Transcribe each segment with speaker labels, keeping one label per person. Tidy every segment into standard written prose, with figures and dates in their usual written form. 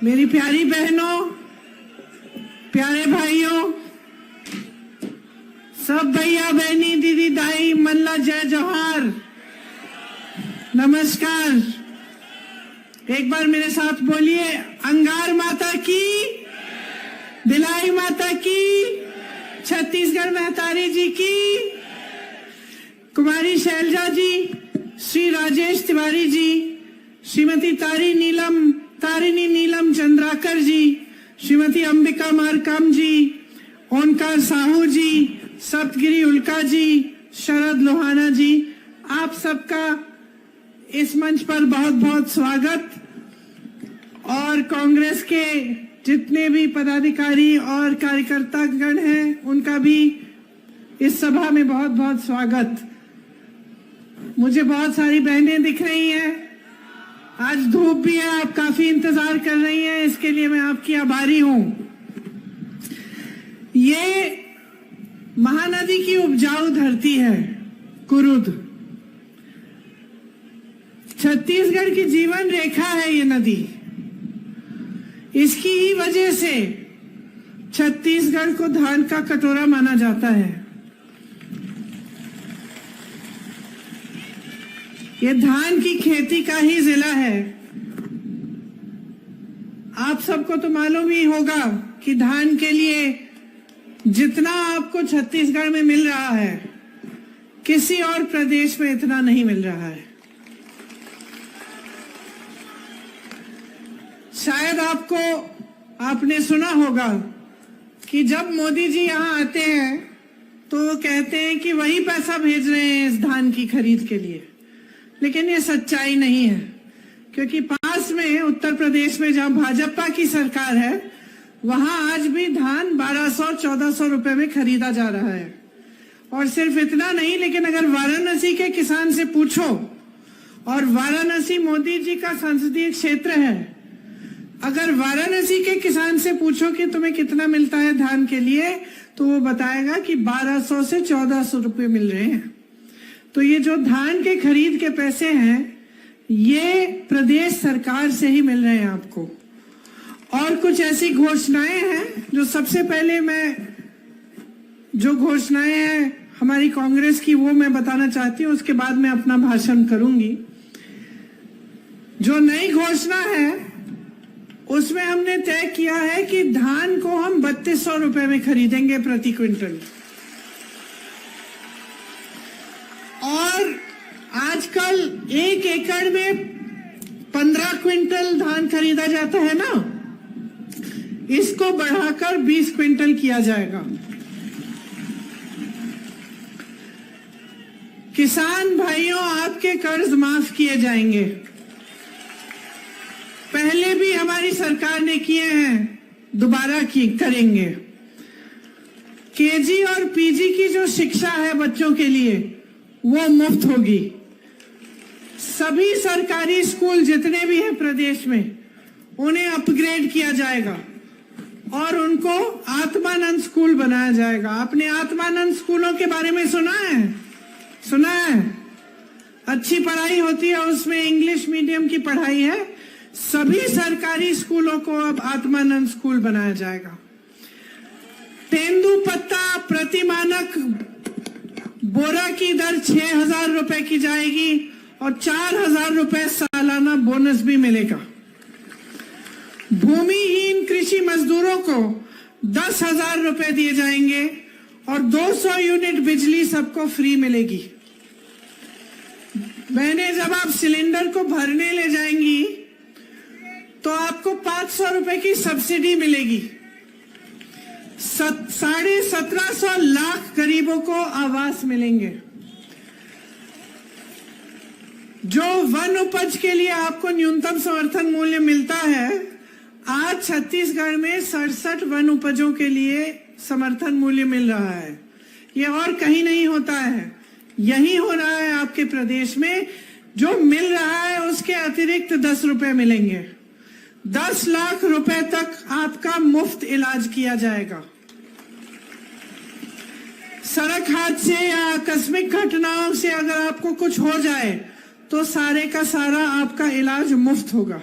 Speaker 1: मेरी प्यारी बहनों, प्यारे भाइयों, सब भैया बहनी, दीदी दाई, मल्ला, जय जोहार, नमस्कार। एक बार मेरे साथ बोलिए, अंगार माता की, भिलाई माता की, छत्तीसगढ़ महतारी जी की, कुमारी शैलजा जी, श्री राजेश तिवारी जी, श्रीमती तारिणी नीलम चंद्राकर जी, श्रीमती अंबिका मारकाम जी, ओंकार साहू जी, सप्तगिरी उल्का जी, शरद लोहाना जी, आप सबका इस मंच पर बहुत बहुत स्वागत। और कांग्रेस के जितने भी पदाधिकारी और कार्यकर्ता गण हैं, उनका भी इस सभा में बहुत बहुत स्वागत। मुझे बहुत सारी बहनें दिख रही हैं, आज धूप भी है, आप काफी इंतजार कर रही हैं, इसके लिए मैं आपकी आभारी हूं। ये महानदी की उपजाऊ धरती है कुरुद, छत्तीसगढ़ की जीवन रेखा है ये नदी। इसकी ही वजह से छत्तीसगढ़ को धान का कटोरा माना जाता है। ये धान की खेती का ही जिला है। आप सबको तो मालूम ही होगा कि धान के लिए जितना आपको छत्तीसगढ़ में मिल रहा है, किसी और प्रदेश में इतना नहीं मिल रहा है। शायद आपने सुना होगा कि जब मोदी जी यहाँ आते हैं तो वो कहते हैं कि वही पैसा भेज रहे हैं इस धान की खरीद के लिए, लेकिन ये सच्चाई नहीं है, क्योंकि पास में उत्तर प्रदेश में जहां भाजपा की सरकार है, वहां आज भी धान 1200-1400 रुपए में खरीदा जा रहा है। और सिर्फ इतना नहीं, लेकिन अगर वाराणसी के किसान से पूछो, और वाराणसी मोदी जी का संसदीय क्षेत्र है, अगर वाराणसी के किसान से पूछो कि तुम्हें कितना मिलता है धान के लिए, तो वो बताएगा कि 1200 से 1400 रुपए मिल रहे हैं। तो ये जो धान के खरीद के पैसे हैं, ये प्रदेश सरकार से ही मिल रहे हैं आपको। और कुछ ऐसी घोषणाएं हैं जो सबसे पहले जो घोषणाएं हैं हमारी कांग्रेस की, वो मैं बताना चाहती हूँ, उसके बाद मैं अपना भाषण करूंगी। जो नई घोषणा है उसमें हमने तय किया है कि धान को हम 3200 रुपए में खरीदेंगे प्रति क्विंटल। और आजकल 1 एकड़ में 15 क्विंटल धान खरीदा जाता है ना, इसको बढ़ाकर 20 क्विंटल किया जाएगा। किसान भाइयों, आपके कर्ज माफ किए जाएंगे। पहले भी हमारी सरकार ने किए हैं, दोबारा करेंगे। केजी और पीजी की जो शिक्षा है बच्चों के लिए, वो मुफ्त होगी। सभी सरकारी स्कूल जितने भी हैं प्रदेश में, उन्हें अपग्रेड किया जाएगा और उनको आत्मानंद स्कूल बनाया जाएगा। आपने आत्मानंद स्कूलों के बारे में सुना है? अच्छी पढ़ाई होती है, उसमें इंग्लिश मीडियम की पढ़ाई है। सभी सरकारी स्कूलों को अब आत्मानंद स्कूल बनाया जाएगा। तेंदुपत्ता प्रति मानक बोरा की दर 6000 रुपए की जाएगी और 4000 रुपए सालाना बोनस भी मिलेगा। भूमिहीन कृषि मजदूरों को 10,000 रुपए दिए जाएंगे और 200 यूनिट बिजली सबको फ्री मिलेगी। बहनें, जब आप सिलेंडर को भरने ले जाएंगी तो आपको 500 रुपए की सब्सिडी मिलेगी। 17.5 लाख गरीबों को आवास मिलेंगे। जो वन उपज के लिए आपको न्यूनतम समर्थन मूल्य मिलता है, आज छत्तीसगढ़ में 67 वन उपजों के लिए समर्थन मूल्य मिल रहा है। ये और कहीं नहीं होता है, यही हो रहा है आपके प्रदेश में। जो मिल रहा है उसके अतिरिक्त 10 रुपए मिलेंगे। 10 लाख रुपए तक आपका मुफ्त इलाज किया जाएगा। सड़क हादसे या आकस्मिक घटनाओं से अगर आपको कुछ हो जाए तो सारे का सारा आपका इलाज मुफ्त होगा।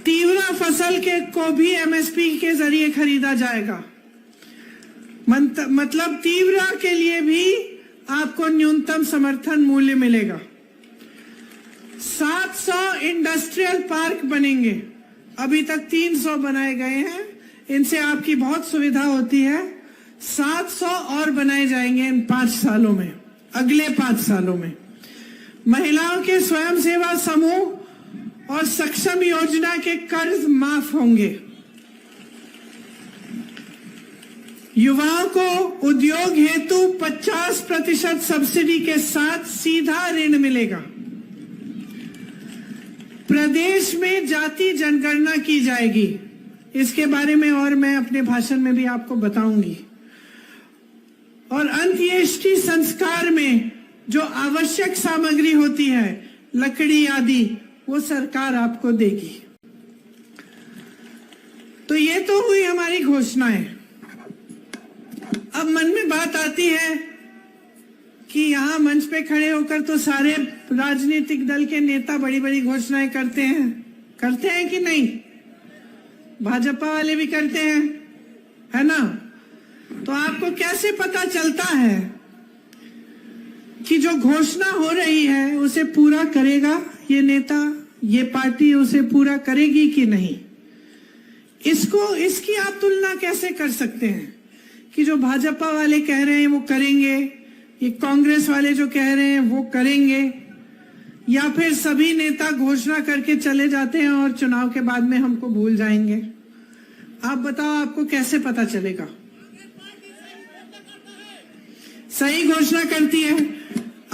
Speaker 1: तीवरा फसल के को भी एमएसपी के जरिए खरीदा जाएगा। मतलब तीवरा के लिए भी आपको न्यूनतम समर्थन मूल्य मिलेगा। 700 इंडस्ट्रियल पार्क बनेंगे, अभी तक 300 बनाए गए हैं, इनसे आपकी बहुत सुविधा होती है। 700 और बनाए जाएंगे इन 5 सालों में, अगले 5 सालों में। महिलाओं के स्वयंसेवा समूह और सक्षम योजना के कर्ज माफ होंगे। युवाओं को उद्योग हेतु 50% सब्सिडी के साथ सीधा ऋण मिलेगा। प्रदेश में जाति जनगणना की जाएगी, इसके बारे में और मैं अपने भाषण में भी आपको बताऊंगी। और अंत्येष्टि संस्कार में जो आवश्यक सामग्री होती है, लकड़ी आदि, वो सरकार आपको देगी। तो ये तो हुई हमारी घोषणाएं। अब मन में बात आती है कि यहाँ मंच पे खड़े होकर तो सारे राजनीतिक दल के नेता बड़ी बड़ी घोषणाएं करते हैं कि नहीं? भाजपा वाले भी करते हैं, है ना? तो आपको कैसे पता चलता है कि जो घोषणा हो रही है उसे पूरा करेगा ये नेता, ये पार्टी उसे पूरा करेगी कि नहीं? इसकी आप तुलना कैसे कर सकते हैं कि जो भाजपा वाले कह रहे हैं वो करेंगे, ये कांग्रेस वाले जो कह रहे हैं वो करेंगे, या फिर सभी नेता घोषणा करके चले जाते हैं और चुनाव के बाद में हमको भूल जाएंगे? आप बताओ, आपको कैसे पता चलेगा? सही घोषणा करती है।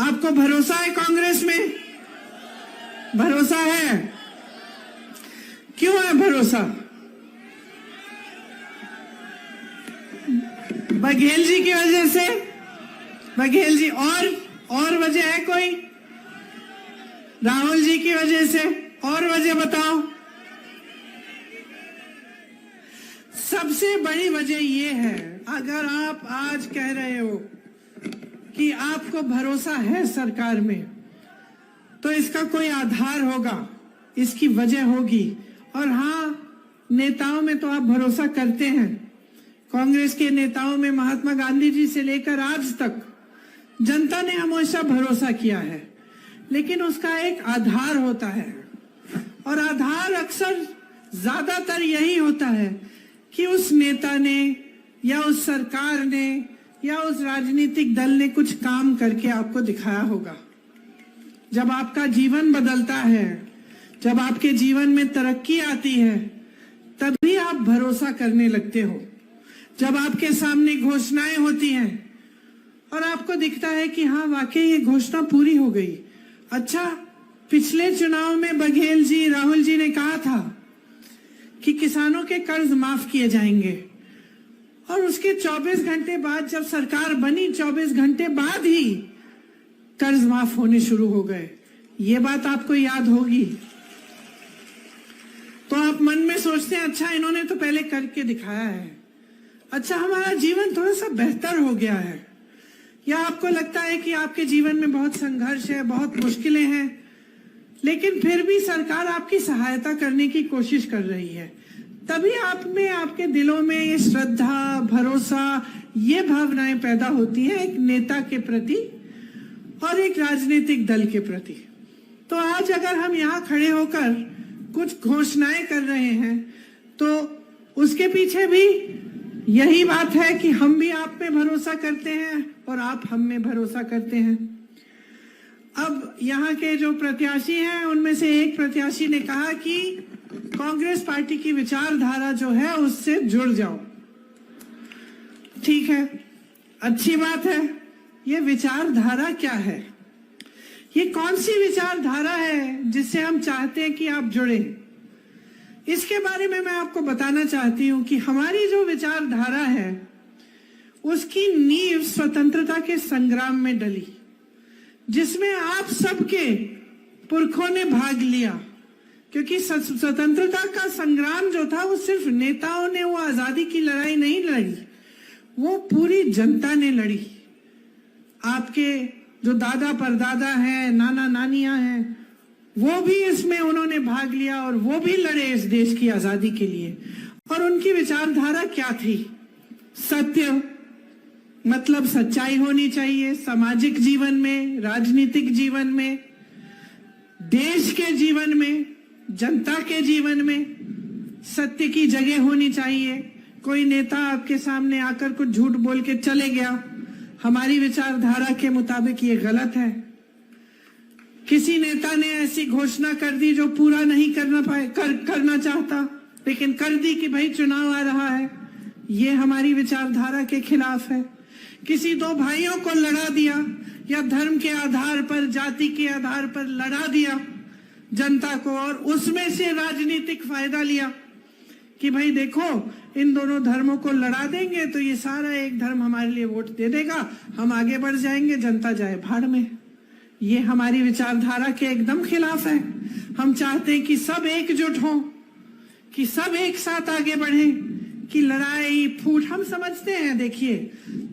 Speaker 1: आपको भरोसा है कांग्रेस में? भरोसा है? क्यों है भरोसा? बघेल जी की वजह से? बघेल जी और वजह है कोई? राहुल जी की वजह से? और वजह बताओ। सबसे बड़ी वजह ये है, अगर आप आज कह रहे हो कि आपको भरोसा है सरकार में, तो इसका कोई आधार होगा, इसकी वजह होगी। और हाँ, नेताओं में तो आप भरोसा करते हैं। कांग्रेस के नेताओं में महात्मा गांधी जी से लेकर आज तक जनता ने हमेशा भरोसा किया है, लेकिन उसका एक आधार होता है। और आधार अक्सर ज्यादातर यही होता है कि उस नेता ने या उस सरकार ने या उस राजनीतिक दल ने कुछ काम करके आपको दिखाया होगा। जब आपका जीवन बदलता है, जब आपके जीवन में तरक्की आती है, तभी आप भरोसा करने लगते हो। जब आपके सामने घोषणाएं होती हैं और आपको दिखता है कि हाँ, वाकई ये घोषणा पूरी हो गई। अच्छा, पिछले चुनाव में बघेल जी, राहुल जी ने कहा था कि किसानों के कर्ज माफ किए जाएंगे, और उसके 24 घंटे बाद जब सरकार बनी, 24 घंटे बाद ही कर्ज माफ होने शुरू हो गए। ये बात आपको याद होगी। तो आप मन में सोचते हैं, अच्छा इन्होंने तो पहले करके दिखाया है, अच्छा हमारा जीवन थोड़ा सा बेहतर हो गया है। या आपको लगता है कि आपके जीवन में बहुत संघर्ष है, बहुत मुश्किलें हैं, लेकिन फिर भी सरकार आपकी सहायता करने की कोशिश कर रही है। तभी आप में, आपके दिलों में ये श्रद्धा, भरोसा, ये भावनाएं पैदा होती हैं एक नेता के प्रति और एक राजनीतिक दल के प्रति। तो आज अगर हम यहाँ खड़े होकर कुछ घोषणाएं कर रहे हैं, तो उसके पीछे भी यही बात है कि हम भी आप में भरोसा करते हैं और आप हम में भरोसा करते हैं। अब यहाँ के जो प्रत्याशी हैं, उनमें से एक प्रत्याशी ने कहा कि कांग्रेस पार्टी की विचारधारा जो है उससे जुड़ जाओ। ठीक है, अच्छी बात है। ये विचारधारा क्या है? ये कौन सी विचारधारा है जिससे हम चाहते हैं कि आप जुड़े? इसके बारे में मैं आपको बताना चाहती हूं कि हमारी जो विचारधारा है उसकी नींव स्वतंत्रता के संग्राम में डली, जिसमें आप सबके पुरखों ने भाग लिया। क्योंकि स्वतंत्रता का संग्राम जो था, वो सिर्फ नेताओं ने वो आजादी की लड़ाई नहीं लड़ी, वो पूरी जनता ने लड़ी। आपके जो दादा परदादा हैं, नाना नानियां हैं, वो भी इसमें उन्होंने भाग लिया और वो भी लड़े इस देश की आजादी के लिए। और उनकी विचारधारा क्या थी? सत्य, मतलब सच्चाई होनी चाहिए सामाजिक जीवन में, राजनीतिक जीवन में, देश के जीवन में, जनता के जीवन में सत्य की जगह होनी चाहिए। कोई नेता आपके सामने आकर कुछ झूठ बोल के चले गया, हमारी विचारधारा के मुताबिक ये गलत है। किसी नेता ने ऐसी घोषणा कर दी जो पूरा नहीं करना चाहता, लेकिन कर दी कि भाई चुनाव आ रहा है, ये हमारी विचारधारा के खिलाफ है। किसी दो भाइयों को लड़ा दिया या धर्म के आधार पर, जाति के आधार पर लड़ा दिया जनता को, और उसमें से राजनीतिक फायदा लिया कि भाई देखो इन दोनों धर्मों को लड़ा देंगे तो ये सारा एक धर्म हमारे लिए वोट दे देगा, हम आगे बढ़ जाएंगे, जनता जाए भाड़ में। ये हमारी विचारधारा के एकदम खिलाफ है। हम चाहते हैं कि सब एकजुट हों, कि सब एक साथ आगे बढ़ें, कि लड़ाई फूट, हम समझते हैं देखिए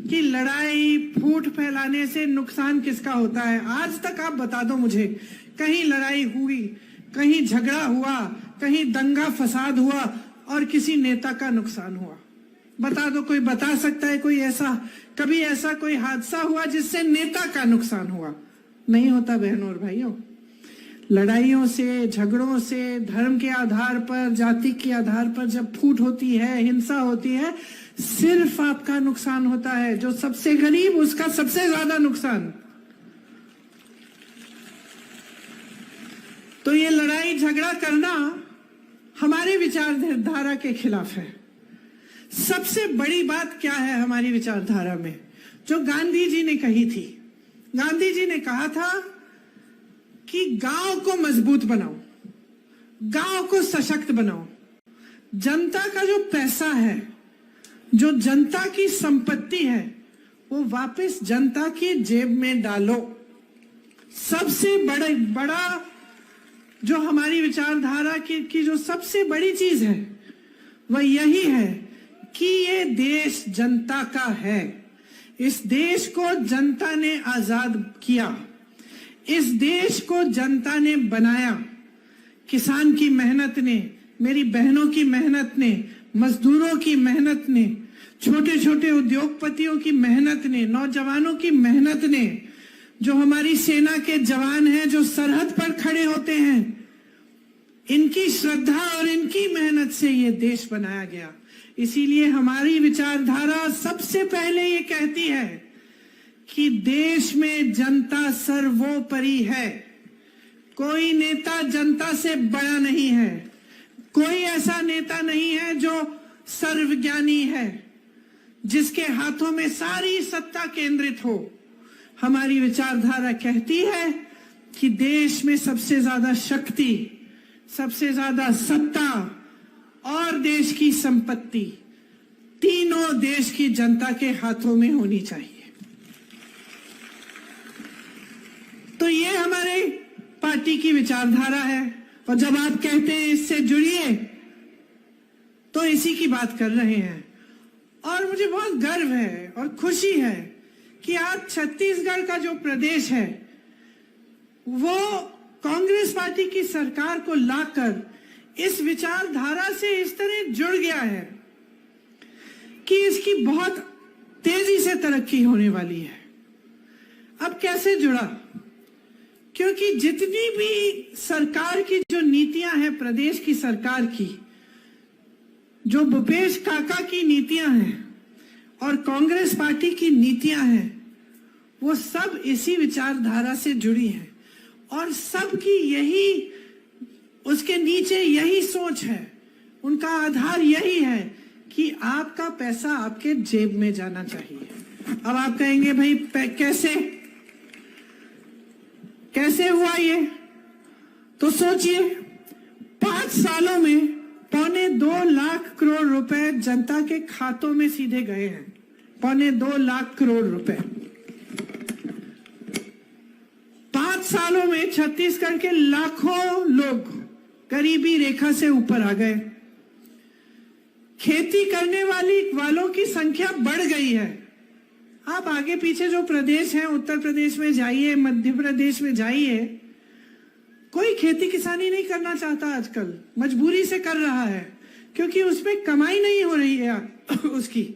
Speaker 1: कि लड़ाई फूट फैलाने से नुकसान किसका होता है। आज तक आप बता दो मुझे, कहीं लड़ाई हुई, कहीं झगड़ा हुआ, कहीं दंगा फसाद हुआ और किसी नेता का नुकसान हुआ? बता दो, कोई बता सकता है कोई ऐसा, कभी ऐसा कोई हादसा हुआ जिससे नेता का नुकसान हुआ? नहीं होता बहनों और भाइयों। लड़ाइयों से, झगड़ों से, धर्म के आधार पर, जाति के आधार पर जब फूट होती है, हिंसा होती है, सिर्फ आपका नुकसान होता है। जो सबसे गरीब, उसका सबसे ज्यादा नुकसान। तो ये लड़ाई झगड़ा करना हमारे विचारधारा के खिलाफ है। सबसे बड़ी बात क्या है हमारी विचारधारा में, जो गांधी जी ने कही थी? गांधी जी ने कहा था कि गांव को मजबूत बनाओ, गांव को सशक्त बनाओ, जनता का जो पैसा है, जो जनता की संपत्ति है, वो वापस जनता की जेब में डालो। सबसे बड़ा जो हमारी विचारधारा की जो सबसे बड़ी चीज है वह यही है कि ये देश जनता का है। इस देश को जनता ने आजाद किया, इस देश को जनता ने बनाया। किसान की मेहनत ने, मेरी बहनों की मेहनत ने, मजदूरों की मेहनत ने, छोटे छोटे उद्योगपतियों की मेहनत ने, नौजवानों की मेहनत ने, जो हमारी सेना के जवान हैं जो सरहद पर खड़े होते हैं, इनकी श्रद्धा और इनकी मेहनत से ये देश बनाया गया। इसीलिए हमारी विचारधारा सबसे पहले ये कहती है कि देश में जनता सर्वोपरि है। कोई नेता जनता से बड़ा नहीं है, कोई ऐसा नेता नहीं है जो सर्वज्ञानी है, जिसके हाथों में सारी सत्ता केंद्रित हो। हमारी विचारधारा कहती है कि देश में सबसे ज्यादा शक्ति, सबसे ज्यादा सत्ता और देश की संपत्ति, तीनों देश की जनता के हाथों में होनी चाहिए। तो ये हमारे पार्टी की विचारधारा है। और जब आप कहते हैं इससे जुड़िए, तो इसी की बात कर रहे हैं। और मुझे बहुत गर्व है और खुशी है कि आज छत्तीसगढ़ का जो प्रदेश है वो कांग्रेस पार्टी की सरकार को लाकर इस विचारधारा से इस तरह जुड़ गया है कि इसकी बहुत तेजी से तरक्की होने वाली है। अब कैसे जुड़ा? क्योंकि जितनी भी सरकार की जो नीतियां हैं, प्रदेश की सरकार की, जो भूपेश काका की नीतियां हैं और कांग्रेस पार्टी की नीतियां हैं, वो सब इसी विचारधारा से जुड़ी हैं। और सबकी यही, उसके नीचे यही सोच है, उनका आधार यही है कि आपका पैसा आपके जेब में जाना चाहिए। अब आप कहेंगे भाई कैसे हुआ ये? तो सोचिए, 5 सालों में 2.25 लाख करोड़ रुपए जनता के खातों में सीधे गए हैं। 2.25 लाख करोड़ रुपए 5 सालों में छत्तीसगढ़ के लाखों लोग गरीबी रेखा से ऊपर आ गए। खेती करने वालों की संख्या बढ़ गई है। आप आगे पीछे जो प्रदेश हैं, उत्तर प्रदेश में जाइए, मध्य प्रदेश में जाइए, कोई खेती किसानी नहीं करना चाहता आजकल, मजबूरी से कर रहा है क्योंकि उसमें कमाई नहीं हो रही है उसकी।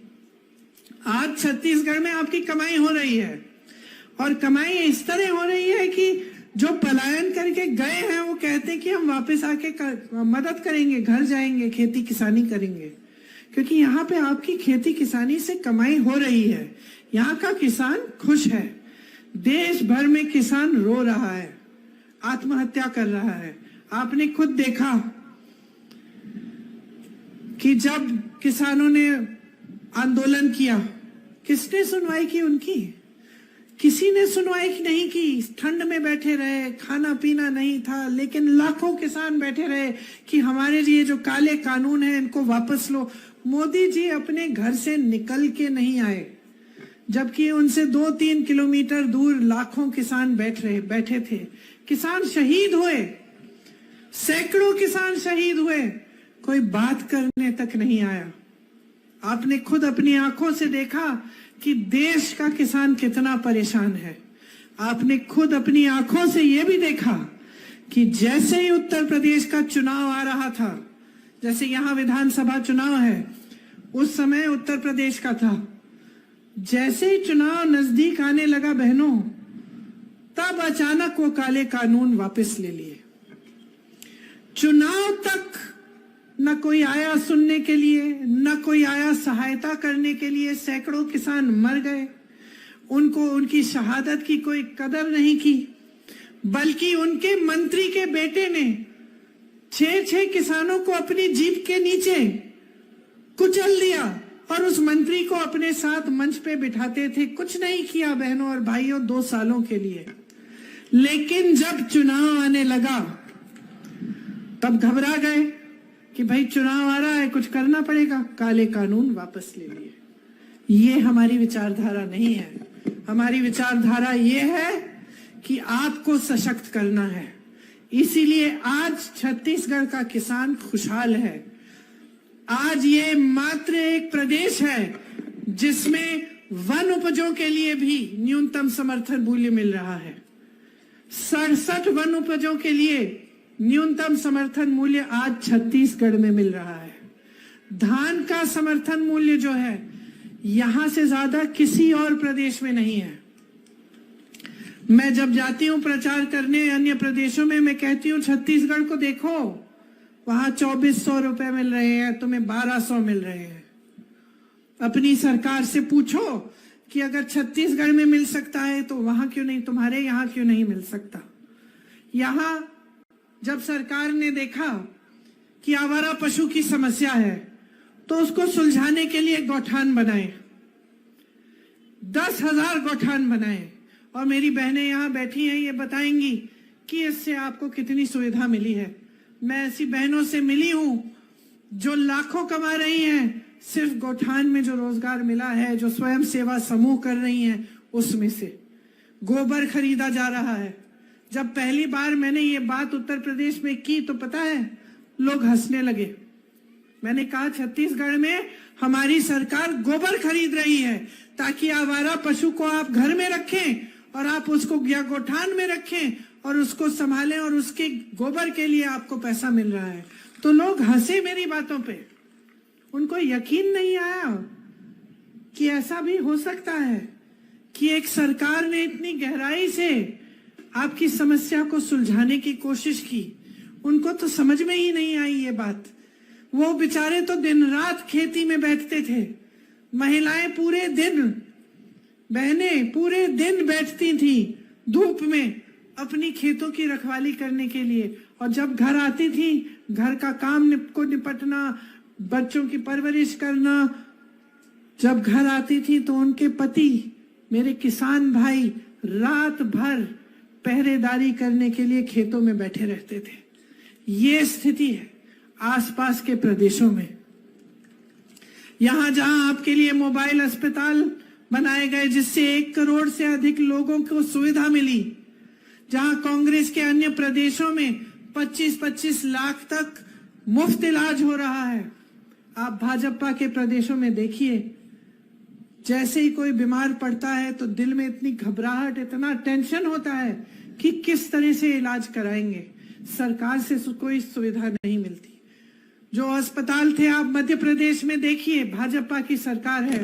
Speaker 1: आज छत्तीसगढ़ में आपकी कमाई हो रही है और कमाई इस तरह हो रही है कि जो पलायन करके गए हैं वो कहते हैं कि हम वापस आके मदद करेंगे, घर जाएंगे, खेती किसानी करेंगे, क्योंकि यहाँ पे आपकी खेती किसानी से कमाई हो रही है। यहाँ का किसान खुश है। देश भर में किसान रो रहा है, आत्महत्या कर रहा है। आपने खुद देखा कि जब किसानों ने आंदोलन किया, किसने सुनवाई की उनकी? किसी ने सुनवाई नहीं की। ठंड में बैठे रहे, खाना पीना नहीं था, लेकिन लाखों किसान बैठे रहे कि हमारे ये जो काले कानून है इनको वापस लो। मोदी जी अपने घर से निकल के नहीं आए, जबकि उनसे 2-3 किलोमीटर दूर लाखों किसान बैठे थे। किसान शहीद हुए, सैकड़ों किसान शहीद हुए, कोई बात करने तक नहीं आया। आपने खुद अपनी आंखों से देखा कि देश का किसान कितना परेशान है। आपने खुद अपनी आंखों से यह भी देखा कि जैसे ही उत्तर प्रदेश का चुनाव आ रहा था, जैसे यहां विधानसभा चुनाव है, उस समय उत्तर प्रदेश का था, जैसे ही चुनाव नजदीक आने लगा बहनों, तब अचानक वो काले कानून वापस ले लिए। चुनाव तक न कोई आया सुनने के लिए, न कोई आया सहायता करने के लिए। सैकड़ों किसान मर गए, उनको उनकी शहादत की कोई कदर नहीं की, बल्कि उनके मंत्री के बेटे ने 6 किसानों को अपनी जीप के नीचे कुचल दिया और उस मंत्री को अपने साथ मंच पे बिठाते थे। कुछ नहीं किया बहनों और भाइयों 2 सालों के लिए। लेकिन जब चुनाव आने लगा तब घबरा गए कि भाई चुनाव आ रहा है, कुछ करना पड़ेगा, काले कानून वापस ले लिए। ये हमारी विचारधारा नहीं है। हमारी विचारधारा ये है कि आपको सशक्त करना है। इसीलिए आज छत्तीसगढ़ का किसान खुशहाल है। आज ये मात्र एक प्रदेश है जिसमें वन उपजों के लिए भी न्यूनतम समर्थन मूल्य मिल रहा है। 67 वन उपजों के लिए न्यूनतम समर्थन मूल्य आज छत्तीसगढ़ में मिल रहा है। धान का समर्थन मूल्य जो है यहां से ज्यादा किसी और प्रदेश में नहीं है। मैं जब जाती हूं प्रचार करने अन्य प्रदेशों में, मैं कहती हूं छत्तीसगढ़ को देखो, वहां 2400 रुपए मिल रहे हैं, तुम्हें 1200 मिल रहे हैं। अपनी सरकार से पूछो कि अगर छत्तीसगढ़ में मिल सकता है तो वहां क्यों नहीं, तुम्हारे यहां क्यों नहीं मिल सकता। यहां जब सरकार ने देखा कि आवारा पशु की समस्या है तो उसको सुलझाने के लिए गौठान बनाए, 10,000 गौठान बनाए। और मेरी बहनें यहां बैठी हैं, ये बताएंगी कि इससे आपको कितनी सुविधा मिली है। मैं ऐसी बहनों से मिली हूं जो लाखों कमा रही हैं, सिर्फ गौठान में जो रोजगार मिला है, जो स्वयं सेवा समूह कर रही हैं, उसमें से गोबर खरीदा जा रहा है। जब पहली बार मैंने ये बात उत्तर प्रदेश में की तो पता है लोग हंसने लगे। मैंने कहा छत्तीसगढ़ में हमारी सरकार गोबर खरीद रही है ताकि आवारा पशु को आप घर में रखें और आप उसको गौठान में रखें और उसको संभालें और उसके गोबर के लिए आपको पैसा मिल रहा है। तो लोग हंसे मेरी बातों पे, उनको यकीन नहीं आया कि ऐसा भी हो सकता है कि एक सरकार ने इतनी गहराई से आपकी समस्या को सुलझाने की कोशिश की। उनको तो समझ में ही नहीं आई ये बात। वो बेचारे तो दिन रात खेती में बैठते थे, महिलाएं पूरे दिन, बहनें पूरे दिन बैठती थी धूप में अपनी खेतों की रखवाली करने के लिए, और जब घर आती थी घर का काम को निपटना, बच्चों की परवरिश करना। जब घर आती थी तो उनके पति, मेरे किसान भाई, रात भर पहरेदारी करने के लिए खेतों में बैठे रहते थे। ये स्थिति है आसपास के प्रदेशों में। यहां जहां आपके लिए मोबाइल अस्पताल बनाए गए जिससे 1 करोड़ से अधिक लोगों को सुविधा मिली, जहां कांग्रेस के अन्य प्रदेशों में 25-25 लाख तक मुफ्त इलाज हो रहा है, आप भाजपा के प्रदेशों में देखिए, जैसे ही कोई बीमार पड़ता है तो दिल में इतनी घबराहट, इतना टेंशन होता है कि किस तरह से इलाज कराएंगे। सरकार से कोई सुविधा नहीं मिलती। जो अस्पताल थे आप मध्य प्रदेश में देखिए, भाजपा की सरकार है,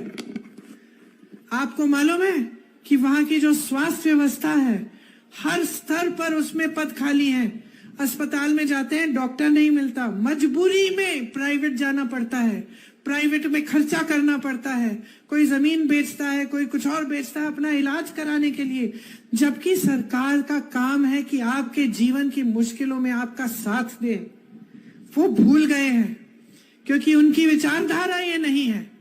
Speaker 1: आपको मालूम है कि वहां की जो स्वास्थ्य व्यवस्था है हर स्तर पर उसमें पद खाली हैं। अस्पताल में जाते हैं, डॉक्टर नहीं मिलता, मजबूरी में प्राइवेट जाना पड़ता है, प्राइवेट में खर्चा करना पड़ता है, कोई जमीन बेचता है, कोई कुछ और बेचता है अपना इलाज कराने के लिए, जबकि सरकार का काम है कि आपके जीवन की मुश्किलों में आपका साथ दे। वो भूल गए हैं क्योंकि उनकी विचारधारा ये नहीं है।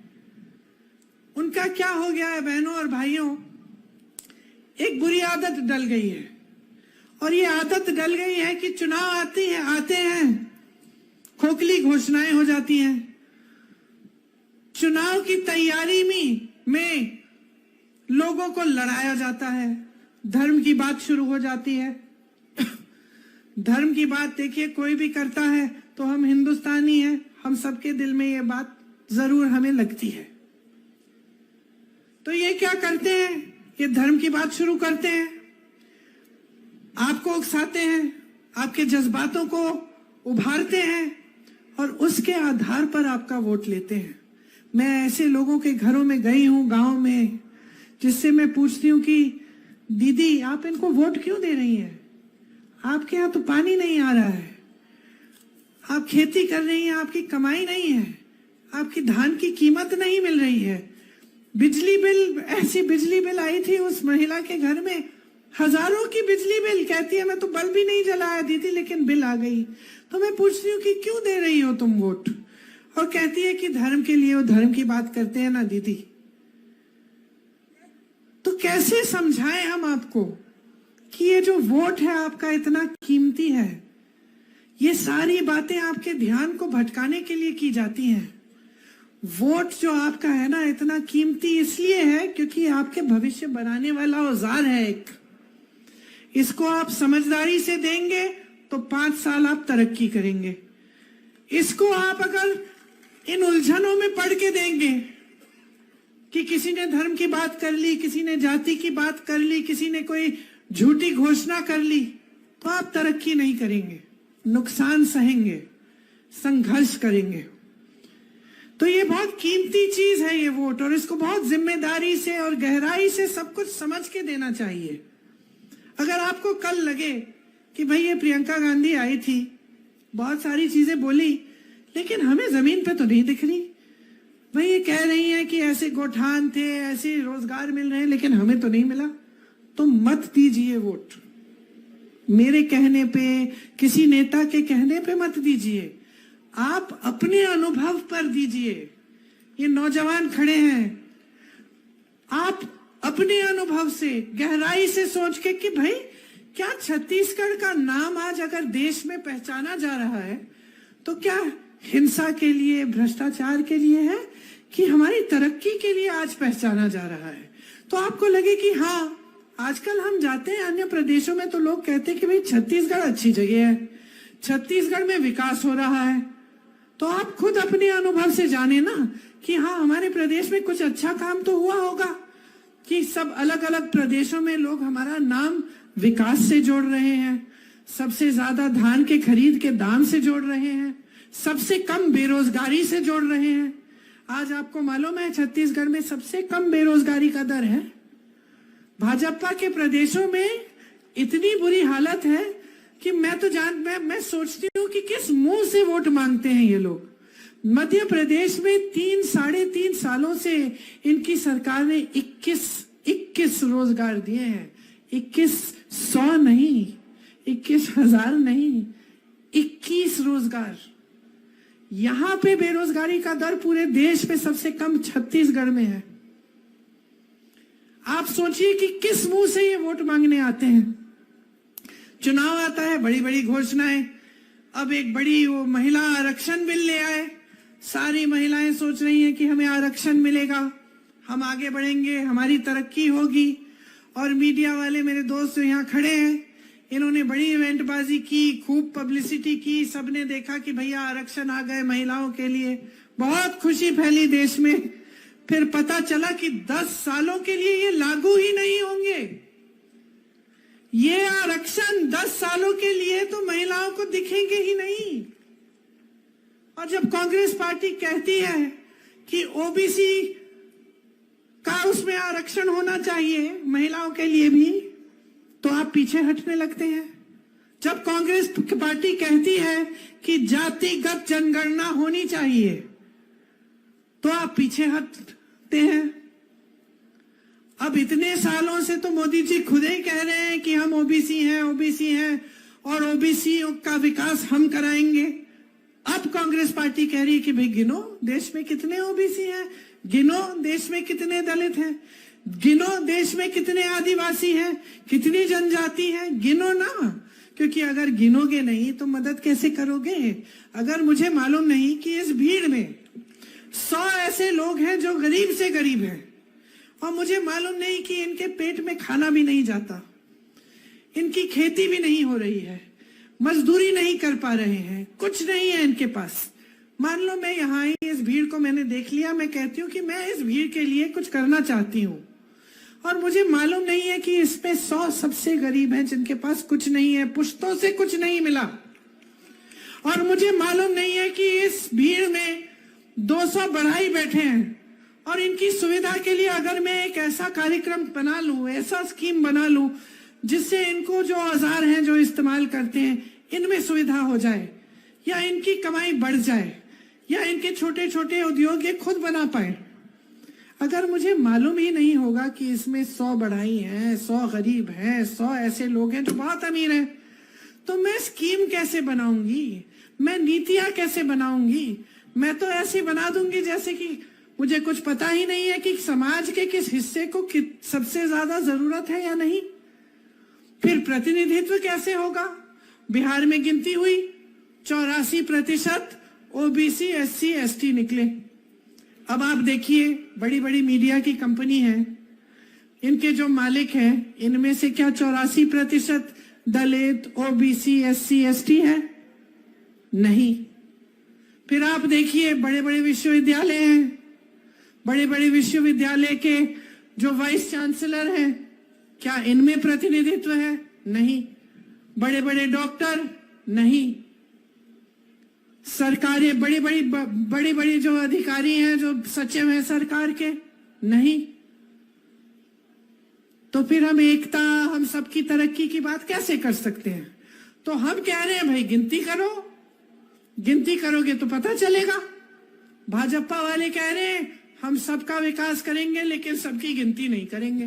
Speaker 1: उनका क्या हो गया है बहनों और भाइयों, एक बुरी आदत डल गई है, और ये आदत डल गई है कि चुनाव आते हैं, खोखली घोषणाएं हो जाती हैं। चुनाव की तैयारी में लोगों को लड़ाया जाता है, धर्म की बात शुरू हो जाती है। धर्म की बात देखिए, कोई भी करता है तो हम हिंदुस्तानी हैं, हम सबके दिल में ये बात जरूर हमें लगती है। तो ये क्या करते हैं, ये धर्म की बात शुरू करते हैं, आपको उकसाते हैं, आपके जज्बातों को उभारते हैं और उसके आधार पर आपका वोट लेते हैं। मैं ऐसे लोगों के घरों में गई हूं गांव में, जिससे मैं पूछती हूं कि दीदी आप इनको वोट क्यों दे रही हैं? आपके यहाँ तो पानी नहीं आ रहा है, आप खेती कर रही हैं, आपकी कमाई नहीं है, आपकी धान की कीमत नहीं मिल रही है, बिजली बिल, ऐसी बिजली बिल आई थी उस महिला के घर में, हजारों की बिजली बिल, कहती है मैं तो बल्ब भी नहीं जलाया दीदी लेकिन बिल आ गई। तो मैं पूछती हूँ कि क्यों दे रही हो तुम वोट? और कहती है कि धर्म के लिए, वो धर्म की बात करते हैं ना दीदी। तो कैसे समझाएं हम आपको कि ये जो वोट है आपका इतना कीमती है? ये सारी बातें आपके ध्यान को भटकाने के लिए की जाती हैं। वोट जो आपका है ना इतना कीमती इसलिए है क्योंकि आपके भविष्य बनाने वाला औजार है एक। इसको आप समझदारी से देंगे तो 5 साल आप तरक्की करेंगे। इसको आप अगर इन उलझनों में पड़ के देंगे कि किसी ने धर्म की बात कर ली, किसी ने जाति की बात कर ली, किसी ने कोई झूठी घोषणा कर ली, तो आप तरक्की नहीं करेंगे, नुकसान सहेंगे, संघर्ष करेंगे। तो ये बहुत कीमती चीज है ये वोट, और इसको बहुत जिम्मेदारी से और गहराई से सब कुछ समझ के देना चाहिए। अगर आपको कल लगे कि भाई ये प्रियंका गांधी आई थी, बहुत सारी चीजें बोली, लेकिन हमें जमीन पे तो नहीं दिख रही, भाई ये कह रही है कि ऐसे गोठान थे, ऐसे रोजगार मिल रहे हैं, लेकिन हमें तो नहीं मिला, तो मत दीजिए वोट। मेरे कहने पे, किसी नेता के कहने पे मत दीजिए, आप अपने अनुभव पर दीजिए। ये नौजवान खड़े हैं, आप अपने अनुभव से गहराई से सोच के कि भाई क्या छत्तीसगढ़ का नाम आज अगर देश में पहचाना जा रहा है तो क्या हिंसा के लिए, भ्रष्टाचार के लिए है कि हमारी तरक्की के लिए आज पहचाना जा रहा है? तो आपको लगे कि हाँ, आजकल हम जाते हैं अन्य प्रदेशों में तो लोग कहते हैं कि भाई छत्तीसगढ़ अच्छी जगह है, छत्तीसगढ़ में विकास हो रहा है। तो आप खुद अपने अनुभव से जाने ना कि हाँ, हमारे प्रदेश में कुछ अच्छा काम तो हुआ होगा कि सब अलग अलग प्रदेशों में लोग हमारा नाम विकास से जोड़ रहे हैं, सबसे ज्यादा धान के खरीद के दाम से जोड़ रहे हैं, सबसे कम बेरोजगारी से जोड़ रहे हैं। आज आपको मालूम है छत्तीसगढ़ में सबसे कम बेरोजगारी का दर है। भाजपा के प्रदेशों में इतनी बुरी हालत है कि मैं सोचती हूँ कि किस मुंह से वोट मांगते हैं ये लोग। मध्य प्रदेश में 3-3.5 सालों से इनकी सरकार ने 21 रोजगार दिए हैं। 2100 नहीं, 21,000 नहीं, 21 रोजगार। यहां पे बेरोजगारी का दर पूरे देश में सबसे कम छत्तीसगढ़ में है। आप सोचिए कि किस मुंह से ये वोट मांगने आते हैं। चुनाव आता है, बड़ी बड़ी घोषणाएं। अब एक बड़ी वो महिला आरक्षण बिल ले आए, सारी महिलाएं सोच रही हैं कि हमें आरक्षण मिलेगा, हम आगे बढ़ेंगे, हमारी तरक्की होगी। और मीडिया वाले मेरे दोस्त जो यहाँ खड़े हैं, इन्होंने बड़ी इवेंटबाजी की, खूब पब्लिसिटी की, सबने देखा कि भैया आरक्षण आ गए महिलाओं के लिए, बहुत खुशी फैली देश में। फिर पता चला कि 10 सालों के लिए ये लागू ही नहीं होंगे। ये आरक्षण 10 सालों के लिए तो महिलाओं को दिखेंगे ही नहीं। और जब कांग्रेस पार्टी कहती है कि ओबीसी का उसमें आरक्षण होना चाहिए महिलाओं के लिए भी, तो आप पीछे हटने लगते हैं। जब कांग्रेस पार्टी कहती है कि जातिगत जनगणना होनी चाहिए, तो आप पीछे हटते हैं। अब इतने सालों से तो मोदी जी खुद ही कह रहे हैं कि हम ओबीसी हैं और ओबीसी का विकास हम कराएंगे। अब कांग्रेस पार्टी कह रही है कि भाई गिनो देश में कितने ओबीसी हैं, गिनो देश में कितने दलित हैं, गिनो देश में कितने आदिवासी हैं, कितनी जनजाति हैं, गिनो ना। क्योंकि अगर गिनोगे नहीं तो मदद कैसे करोगे? अगर मुझे मालूम नहीं कि इस भीड़ में 100 ऐसे लोग हैं जो गरीब से गरीब हैं, और मुझे मालूम नहीं कि इनके पेट में खाना भी नहीं जाता, इनकी खेती भी नहीं हो रही है, मजदूरी नहीं कर पा रहे हैं, कुछ नहीं है इनके पास। मान लो मैं यहाँ आई, इस भीड़ को मैंने देख लिया, मैं कहती हूँ कि मैं इस भीड़ के लिए कुछ करना चाहती हूँ, और मुझे मालूम नहीं है कि इसमें 100 सबसे गरीब हैं जिनके पास कुछ नहीं है, पुश्तों से कुछ नहीं मिला, और मुझे मालूम नहीं है कि इस भीड़ में 200 बढ़ाई बैठे हैं, और इनकी सुविधा के लिए अगर मैं एक ऐसा कार्यक्रम बना लूं, ऐसा स्कीम बना लूं जिससे इनको जो औजार हैं जो इस्तेमाल करते हैं इनमें सुविधा हो जाए, या इनकी कमाई बढ़ जाए, या इनके छोटे छोटे उद्योग ये खुद बना पाए। अगर मुझे मालूम ही नहीं होगा कि इसमें 100 बढ़ाई हैं, 100 गरीब हैं, 100 ऐसे लोग हैं जो बहुत अमीर हैं, तो मैं स्कीम कैसे बनाऊंगी, मैं नीतियां कैसे बनाऊंगी? मैं तो ऐसी बना दूंगी जैसे कि मुझे कुछ पता ही नहीं है कि समाज के किस हिस्से को सबसे ज्यादा जरूरत है या नहीं। फिर प्रतिनिधित्व कैसे होगा? बिहार में गिनती हुई 84% ओबीसी SC ST निकले। अब आप देखिए, बड़ी बड़ी मीडिया की कंपनी है, इनके जो मालिक हैं इनमें से क्या 84% दलित ओबीसी SC ST है? नहीं। फिर आप देखिए, बड़े बड़े विश्वविद्यालय हैं, बड़े बड़े विश्वविद्यालय के जो वाइस चांसलर हैं, क्या इनमें प्रतिनिधित्व है? नहीं। बड़े बड़े डॉक्टर? नहीं। सरकारी बड़ी बड़ी जो अधिकारी हैं, जो सचिव हैं सरकार के? नहीं। तो फिर हम एकता, हम सबकी तरक्की की बात कैसे कर सकते हैं? तो हम कह रहे हैं भाई गिनती करो, गिनती करोगे तो पता चलेगा। भाजपा वाले कह रहे हैं हम सबका विकास करेंगे लेकिन सबकी गिनती नहीं करेंगे।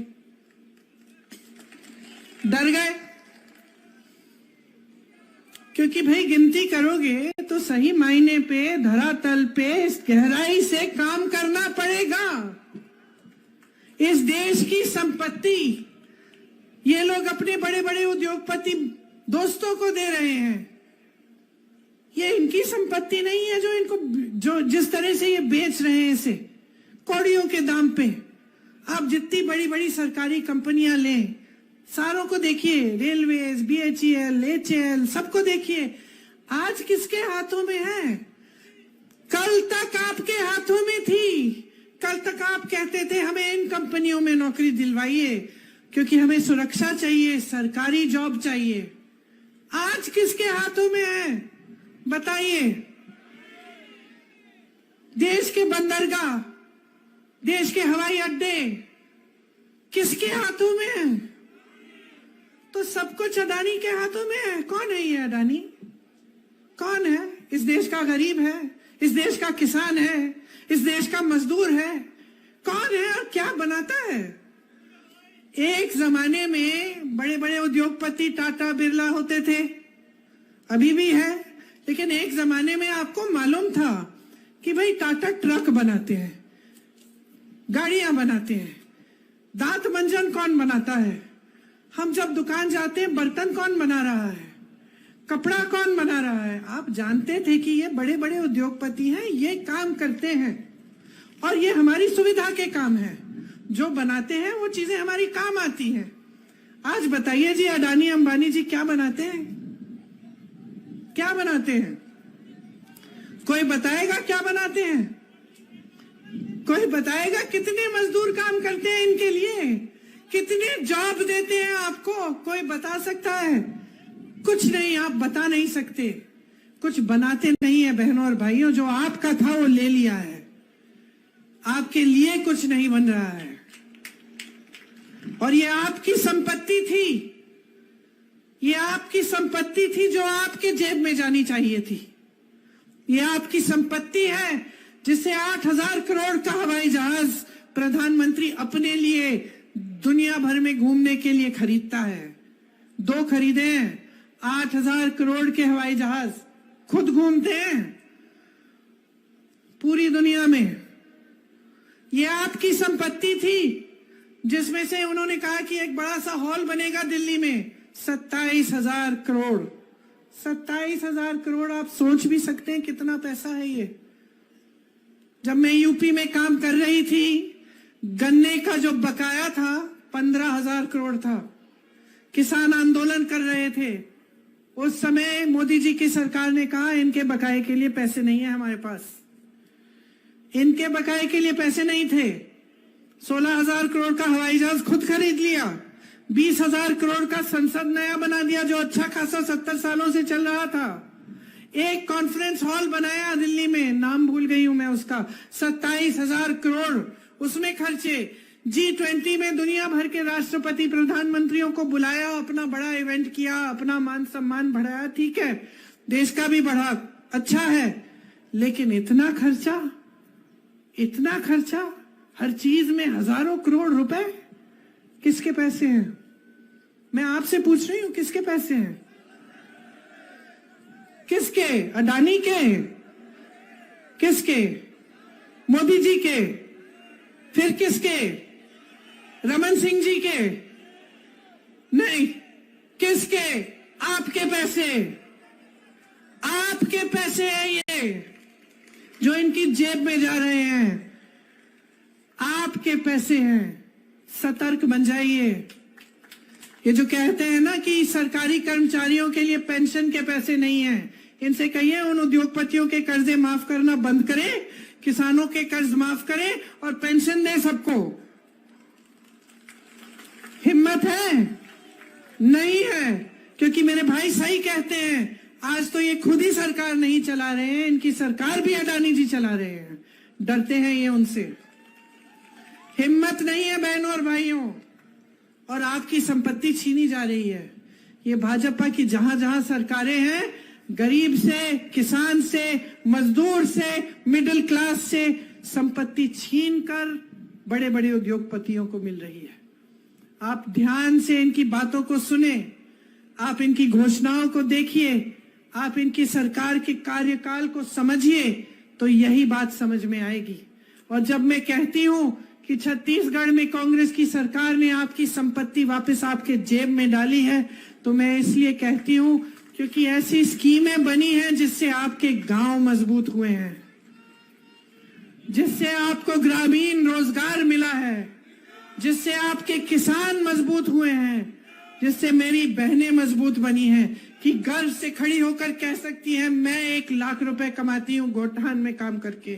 Speaker 1: डर गए, क्योंकि भाई गिनती करोगे तो सही मायने पे धरातल पे गहराई से काम करना पड़ेगा। इस देश की संपत्ति ये लोग अपने बड़े बड़े उद्योगपति दोस्तों को दे रहे हैं, ये इनकी संपत्ति नहीं है जो इनको जो जिस तरह से ये बेच रहे हैं इसे कौड़ियों के दाम पे। आप जितनी बड़ी बड़ी सरकारी कंपनियां लें, सारों को देखिए, रेलवेज, BHEL, HAL, सबको देखिए, आज किसके हाथों में है? कल तक आपके हाथों में थी। कल तक आप कहते थे हमें इन कंपनियों में नौकरी दिलवाइए क्योंकि हमें सुरक्षा चाहिए, सरकारी जॉब चाहिए। आज किसके हाथों में है बताइए? देश के बंदरगाह, देश के हवाई अड्डे किसके हाथों में है? तो सब कुछ अडानी के हाथों में है। कौन है ये अडानी? कौन है? इस देश का गरीब है, इस देश का किसान है, इस देश का मजदूर है। कौन है और क्या बनाता है? एक जमाने में बड़े बड़े उद्योगपति टाटा बिरला होते थे, अभी भी है, लेकिन एक जमाने में आपको मालूम था कि भाई टाटा ट्रक बनाते हैं, गाड़ियां बनाते हैं, दांत मंजन कौन बनाता है? हम जब दुकान जाते हैं बर्तन कौन बना रहा है? कपड़ा कौन बना रहा है? आप जानते थे कि ये बड़े बड़े उद्योगपति हैं, ये काम करते हैं और ये हमारी सुविधा के काम है। जो बनाते हैं वो चीजें हमारी काम आती हैं। आज बताइए जी, अडानी अंबानी जी क्या बनाते हैं? क्या बनाते हैं? कोई बताएगा क्या बनाते हैं? कोई बताएगा कितने मजदूर काम करते हैं इनके लिए? कितने जॉब देते हैं आपको, कोई बता सकता है? कुछ नहीं, आप बता नहीं सकते। कुछ बनाते नहीं है बहनों और भाइयों, जो आपका था वो ले लिया है, आपके लिए कुछ नहीं बन रहा है। और ये आपकी संपत्ति थी, ये आपकी संपत्ति थी जो आपके जेब में जानी चाहिए थी। ये आपकी संपत्ति है जिसे 8,000 करोड़ का हवाई जहाज प्रधानमंत्री अपने लिए दुनिया भर में घूमने के लिए खरीदता है। 2 खरीदे हैं, 8,000 करोड़ के हवाई जहाज, खुद घूमते हैं पूरी दुनिया में। ये आपकी संपत्ति थी जिसमें से उन्होंने कहा कि एक बड़ा सा हॉल बनेगा दिल्ली में, 27,000 करोड़। 27,000 करोड़, आप सोच भी सकते हैं कितना पैसा है ये। जब मैं यूपी में काम कर रही थी, गन्ने का जो बकाया था 15,000 करोड़ था। किसान आंदोलन कर रहे थे उस समय, मोदी जी की सरकार ने कहा इनके बकाये के लिए पैसे नहीं है हमारे पास। इनके बकाये के लिए पैसे नहीं थे। 16,000 करोड़ का हवाई जहाज खुद खरीद लिया, 20,000 करोड़ का संसद नया बना दिया जो अच्छा खासा 70 सालों से चल रहा था। एक कॉन्फ्रेंस हॉल बनाया दिल्ली में, नाम भूल गई हूं मैं उसका, 27,000 करोड़ उसमें खर्चे। G20 में दुनिया भर के राष्ट्रपति प्रधानमंत्रियों को बुलाया, अपना बड़ा इवेंट किया, अपना मान सम्मान बढ़ाया। ठीक है, देश का भी बढ़ा, अच्छा है, लेकिन इतना खर्चा, इतना खर्चा, हर चीज में हजारों करोड़ रुपए, किसके पैसे हैं? मैं आपसे पूछ रही हूं, किसके पैसे हैं? किसके? अडानी के? किसके? मोदी जी के? फिर किसके? रमन सिंह जी के? नहीं, किसके? आपके पैसे, आपके पैसे हैं ये जो इनकी जेब में जा रहे हैं, आपके पैसे हैं। सतर्क बन जाइए। ये जो कहते हैं ना कि सरकारी कर्मचारियों के लिए पेंशन के पैसे नहीं हैं, इनसे कहिए उन उद्योगपतियों के कर्जे माफ करना बंद करें, किसानों के कर्ज माफ करें और पेंशन दें सबको। हिम्मत है? नहीं है, क्योंकि मेरे भाई सही कहते हैं, आज तो ये खुद ही सरकार नहीं चला रहे हैं, इनकी सरकार भी अडानी जी चला रहे हैं। डरते हैं ये उनसे। हिम्मत नहीं है बहनों और भाइयों, और आपकी संपत्ति छीनी जा रही है। ये भाजपा की जहां जहां सरकारें हैं, गरीब से, किसान से, मजदूर से, मिडिल क्लास से संपत्ति छीन कर बड़े बड़े उद्योगपतियों को मिल रही है। आप ध्यान से इनकी बातों को सुने, आप इनकी घोषणाओं को देखिए, आप इनकी सरकार के कार्यकाल को समझिए, तो यही बात समझ में आएगी। और जब मैं कहती हूं कि छत्तीसगढ़ में कांग्रेस की सरकार ने आपकी संपत्ति वापस आपके जेब में डाली है, तो मैं इसलिए कहती हूं क्योंकि ऐसी स्कीमें बनी हैं जिससे आपके गांव मजबूत हुए हैं, जिससे आपको ग्रामीण रोजगार मिला है, जिससे आपके किसान मजबूत हुए हैं, जिससे मेरी बहनें मजबूत बनी हैं कि गर्व से खड़ी होकर कह सकती हैं मैं 1 लाख रुपए कमाती हूं गोठान में काम करके,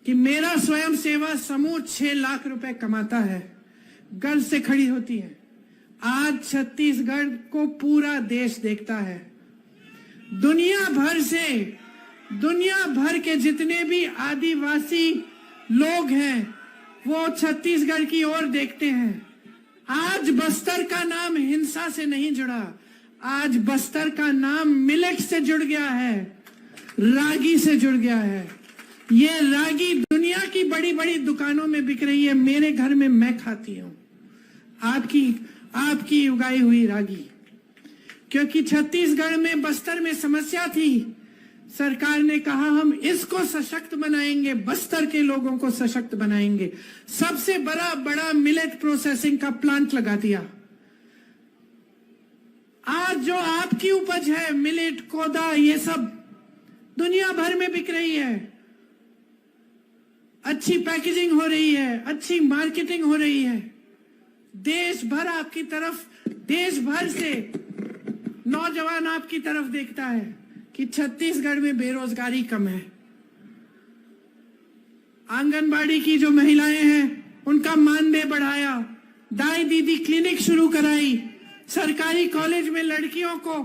Speaker 1: कि मेरा स्वयं सेवा समूह 6 लाख रुपए कमाता है। गर्व से खड़ी होती है। आज छत्तीसगढ़ को पूरा देश देखता है। दुनिया भर के जितने भी आदिवासी लोग हैं वो छत्तीसगढ़ की ओर देखते हैं। आज बस्तर का नाम हिंसा से नहीं जुड़ा, आज बस्तर का नाम मिलेट से जुड़ गया है, रागी से जुड़ गया है। ये रागी दुनिया की बड़ी बड़ी दुकानों में बिक रही है, मेरे घर में मैं खाती हूं आपकी उगाई हुई रागी। क्योंकि छत्तीसगढ़ में, बस्तर में समस्या थी, सरकार ने कहा हम इसको सशक्त बनाएंगे, बस्तर के लोगों को सशक्त बनाएंगे। सबसे बड़ा मिलेट प्रोसेसिंग का प्लांट लगा दिया। आज जो आपकी उपज है, मिलेट, कोदा, ये सब दुनिया भर में बिक रही है। अच्छी पैकेजिंग हो रही है, अच्छी मार्केटिंग हो रही है। देश भर आपकी तरफ, देश भर से नौजवान आपकी तरफ देखता है कि छत्तीसगढ़ में बेरोजगारी कम है। आंगनबाड़ी की जो महिलाएं हैं उनका मानदेय बढ़ाया, दाई दीदी क्लिनिक शुरू कराई, सरकारी कॉलेज में लड़कियों को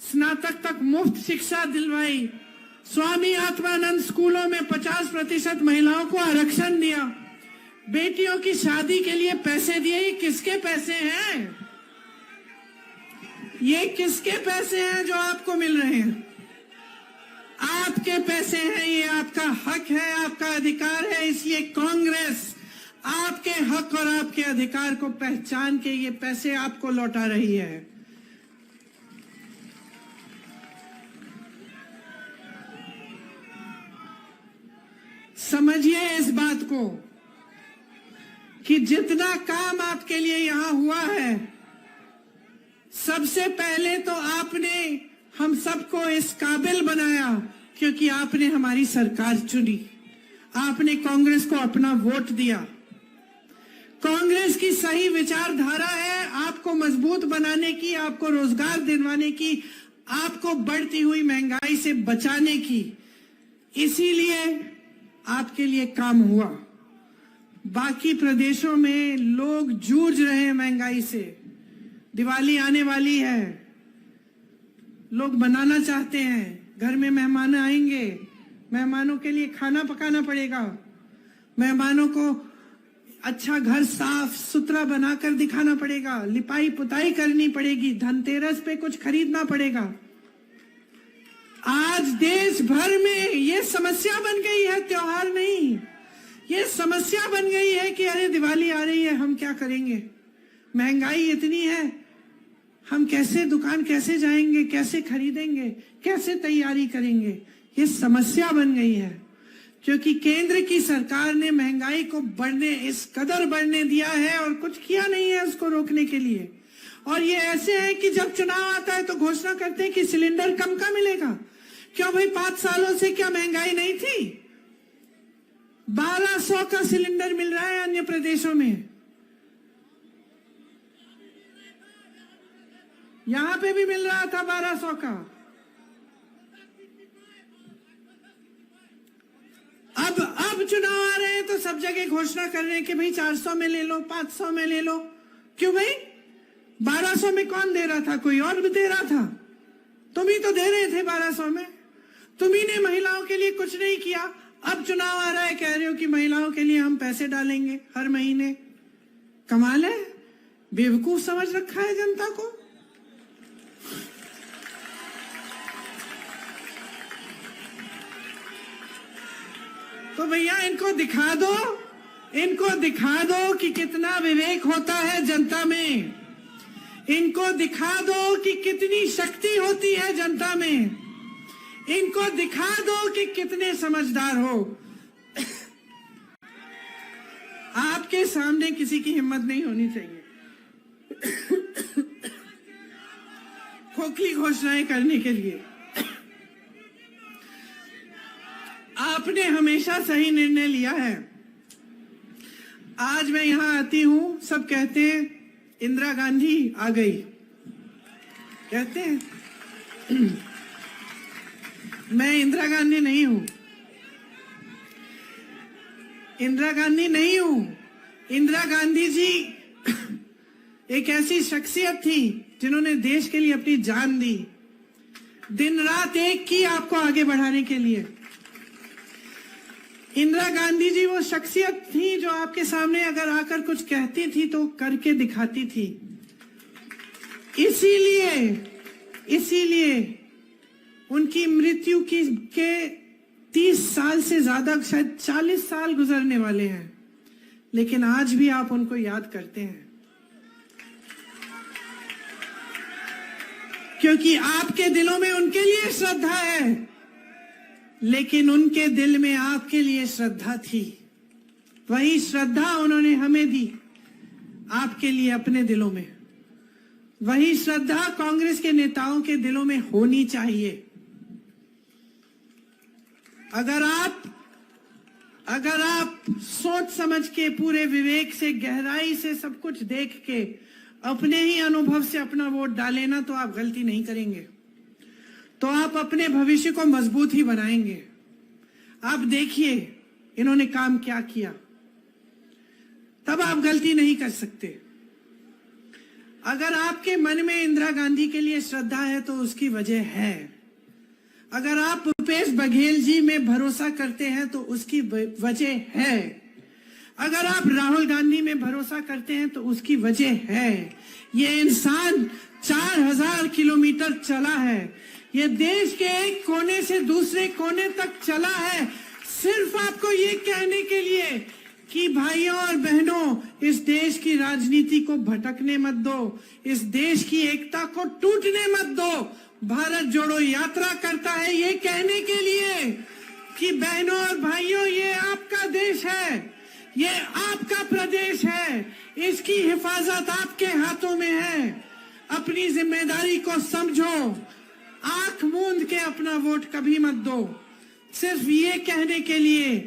Speaker 1: स्नातक तक मुफ्त शिक्षा दिलवाई, स्वामी आत्मानंद स्कूलों में 50% महिलाओं को आरक्षण दिया, बेटियों की शादी के लिए पैसे दिए। ये किसके पैसे हैं? ये किसके पैसे हैं जो आपको मिल रहे हैं? आपके पैसे हैं, ये आपका हक है, आपका अधिकार है। इसलिए कांग्रेस आपके हक और आपके अधिकार को पहचान के ये पैसे आपको लौटा रही है। समझिए इस बात को कि जितना काम आपके लिए यहां हुआ है, सबसे पहले तो आपने हम सबको इस काबिल बनाया क्योंकि आपने हमारी सरकार चुनी, आपने कांग्रेस को अपना वोट दिया। कांग्रेस की सही विचारधारा है आपको मजबूत बनाने की, आपको रोजगार दिलवाने की, आपको बढ़ती हुई महंगाई से बचाने की। इसीलिए आपके लिए काम हुआ। बाकी प्रदेशों में लोग जूझ रहे हैं महंगाई से। दिवाली आने वाली है, लोग बनाना चाहते हैं, घर में मेहमान आएंगे, मेहमानों के लिए खाना पकाना पड़ेगा, मेहमानों को अच्छा घर साफ सुथरा बनाकर दिखाना पड़ेगा, लिपाई पुताई करनी पड़ेगी, धनतेरस पे कुछ खरीदना पड़ेगा। आज देश भर में ये समस्या बन गई है, त्योहार नहीं, ये समस्या बन गई है कि अरे दिवाली आ रही है, हम क्या करेंगे, महंगाई इतनी है, हम कैसे दुकान कैसे जाएंगे, कैसे खरीदेंगे, कैसे तैयारी करेंगे। ये समस्या बन गई है क्योंकि केंद्र की सरकार ने महंगाई को इस कदर बढ़ने दिया है और कुछ किया नहीं है उसको रोकने के लिए। और ये ऐसे है कि जब चुनाव आता है तो घोषणा करते हैं कि सिलेंडर कम का मिलेगा। क्यों भाई, 5 सालों से क्या महंगाई नहीं थी? 1200 का सिलेंडर मिल रहा है अन्य प्रदेशों में, यहां पे भी मिल रहा था 1200 का। अब चुनाव आ रहे हैं तो सब जगह घोषणा कर रहे हैं कि भाई 400 में ले लो, 500 में ले लो। क्यों भाई, 1200 में कौन दे रहा था? कोई और भी दे रहा था, तुम ही तो दे रहे थे 1200 में। तुम्ही ने महिलाओं के लिए कुछ नहीं किया। अब चुनाव आ रहा है, कह रहे हो कि महिलाओं के लिए हम पैसे डालेंगे हर महीने। कमाल है, बेवकूफ समझ रखा है जनता को। तो भैया इनको दिखा दो कि कितना विवेक होता है जनता में, इनको दिखा दो कि कितनी शक्ति होती है जनता में, इनको दिखा दो कि कितने समझदार हो। आपके सामने किसी की हिम्मत नहीं होनी चाहिए खोखली घोषणाएं करने के लिए। आपने हमेशा सही निर्णय लिया है। आज मैं यहां आती हूं, सब कहते हैं इंदिरा गांधी आ गई, कहते हैं मैं इंदिरा गांधी नहीं हूं, इंदिरा गांधी नहीं हूं। इंदिरा गांधी जी एक ऐसी शख्सियत थी जिन्होंने देश के लिए अपनी जान दी, दिन रात एक की आपको आगे बढ़ाने के लिए। इंदिरा गांधी जी वो शख्सियत थी जो आपके सामने अगर आकर कुछ कहती थी तो करके दिखाती थी। इसीलिए उनकी मृत्यु के 30 साल से ज्यादा, शायद 40 साल गुजरने वाले हैं, लेकिन आज भी आप उनको याद करते हैं क्योंकि आपके दिलों में उनके लिए श्रद्धा है, लेकिन उनके दिल में आपके लिए श्रद्धा थी। वही श्रद्धा उन्होंने हमें दी आपके लिए अपने दिलों में। वही श्रद्धा कांग्रेस के नेताओं के दिलों में होनी चाहिए। अगर आप सोच समझ के, पूरे विवेक से, गहराई से सब कुछ देख के, अपने ही अनुभव से अपना वोट डालें ना, तो आप गलती नहीं करेंगे, तो आप अपने भविष्य को मजबूत ही बनाएंगे। आप देखिए इन्होंने काम क्या किया, तब आप गलती नहीं कर सकते। अगर आपके मन में इंदिरा गांधी के लिए श्रद्धा है तो उसकी वजह है। अगर आप भूपेश बघेल जी में भरोसा करते हैं तो उसकी वजह है। अगर आप राहुल गांधी में भरोसा करते हैं तो उसकी वजह है। ये इंसान 4000 किलोमीटर चला है, ये देश के एक कोने से दूसरे कोने तक चला है, सिर्फ आपको ये कहने के लिए कि भाइयों और बहनों, इस देश की राजनीति को भटकने मत दो, इस देश की एकता को टूटने मत दो। भारत जोड़ो यात्रा करता है ये कहने के लिए कि बहनों और भाइयों, ये आपका देश है, ये आपका प्रदेश है, इसकी हिफाजत आपके हाथों में है। अपनी जिम्मेदारी को समझो, आंख मूंद के अपना वोट कभी मत दो, सिर्फ ये कहने के लिए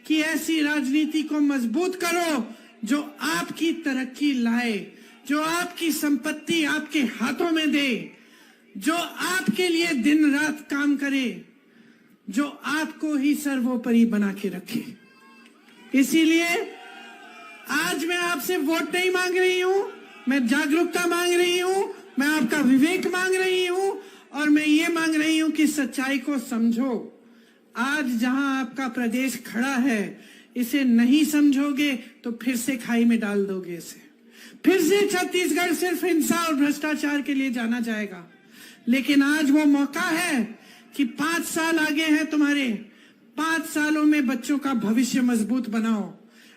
Speaker 1: कि ऐसी राजनीति को मजबूत करो जो आपकी तरक्की लाए, जो आपकी संपत्ति आपके हाथों में दे, जो आपके लिए दिन रात काम करे, जो आपको ही सर्वोपरि बना के रखे। इसीलिए आज मैं आपसे वोट नहीं मांग रही हूं, मैं जागरूकता मांग रही हूं, मैं आपका विवेक मांग रही हूं, और मैं ये मांग रही हूं कि सच्चाई को समझो। आज जहां आपका प्रदेश खड़ा है, इसे नहीं समझोगे तो फिर से खाई में डाल दोगे इसे। फिर से छत्तीसगढ़ सिर्फ हिंसा और भ्रष्टाचार के लिए जाना जाएगा। लेकिन आज वो मौका है कि 5 साल आगे हैं तुम्हारे, 5 सालों में बच्चों का भविष्य मजबूत बनाओ,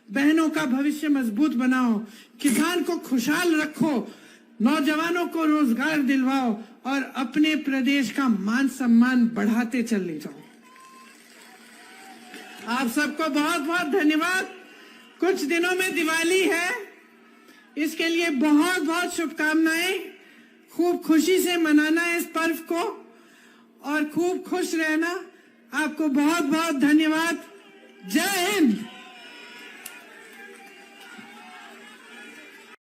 Speaker 1: बहनों का भविष्य मजबूत बनाओ, किसान को खुशहाल रखो, नौजवानों को रोजगार दिलवाओ और अपने प्रदेश का मान सम्मान बढ़ाते चले जाओ। आप सबको बहुत बहुत धन्यवाद। कुछ दिनों में दिवाली है, इसके लिए बहुत बहुत शुभकामनाएं। खूब खुशी से मनाना है इस पर्व को और खूब खुश रहना। आपको बहुत बहुत धन्यवाद।